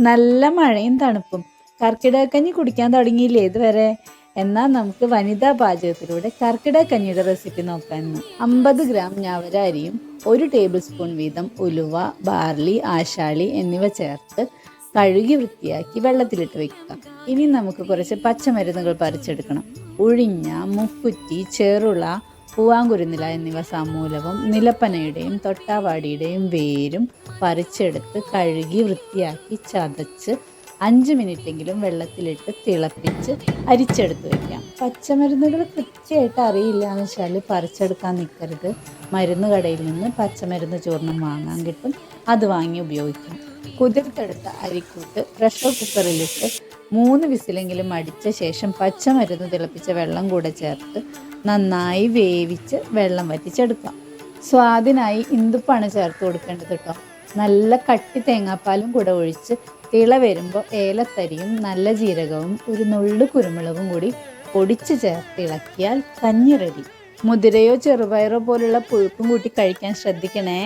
നല്ല മഴയും തണുപ്പും. കർക്കിടകക്കഞ്ഞി കുടിക്കാൻ തുടങ്ങിയില്ലേ ഇതുവരെ? എന്നാൽ നമുക്ക് വനിതാ പാചകത്തിലൂടെ കർക്കിടകക്കഞ്ഞിയുടെ റെസിപ്പി നോക്കാം. 50 ഗ്രാം ഞവര അരിയും 1 ടേബിൾ സ്പൂൺ വീതം ഉലുവ, ബാർലി, ആശാളി എന്നിവ ചേർത്ത് കഴുകി വൃത്തിയാക്കി വെള്ളത്തിലിട്ട് വെക്കുക. ഇനി നമുക്ക് കുറച്ച് പച്ചമരുന്നുകൾ പറിച്ചെടുക്കണം. ഉഴിഞ്ഞ, മുക്കുറ്റി, ചെറുള, പൂവാങ്കുരുന്നില എന്നിവ സമൂലവും നിലപ്പനയുടെയും തൊട്ടാവാടിയുടെയും വേരും പറിച്ചെടുത്ത് കഴുകി വൃത്തിയാക്കി ചതച്ച് 5 മിനിറ്റെങ്കിലും വെള്ളത്തിലിട്ട് തിളപ്പിച്ച് അരിച്ചെടുത്ത് വയ്ക്കാം. പച്ചമരുന്നുകൾ കൃത്യമായിട്ട് അറിയില്ല എന്ന് വെച്ചാൽ പറിച്ചെടുക്കാൻ നിൽക്കരുത്. മരുന്ന് കടയിൽ നിന്ന് പച്ചമരുന്ന് ചൂർണം വാങ്ങാൻ കിട്ടും, അത് വാങ്ങി ഉപയോഗിക്കാം. കുതിർത്തെടുത്ത അരിക്കൂട്ട് പ്രഷർ കുക്കറിലിട്ട് 3 വിസിലെങ്കിലും അടിച്ച ശേഷം പച്ചമരുന്ന് തിളപ്പിച്ച വെള്ളം കൂടെ ചേർത്ത് നന്നായി വേവിച്ച് വെള്ളം വറ്റിച്ചെടുക്കാം. സ്വാദിനായി ഇന്ദുപ്പാണ് ചേർത്ത് കൊടുക്കേണ്ടത് കേട്ടോ. നല്ല കട്ടി തേങ്ങാപ്പാലും കൂടെ ഒഴിച്ച് തിള വരുമ്പോൾ ഏലത്തരിയും നല്ല ജീരകവും ഒരു നുള്ളു കുരുമുളകും കൂടി പൊടിച്ച് ചേർത്ത് ഇളക്കിയാൽ കഞ്ഞി റെഡി. മുതിരയോ ചെറുപയറോ പോലുള്ള പുഴുപ്പും കൂട്ടി കഴിക്കാൻ ശ്രദ്ധിക്കണേ.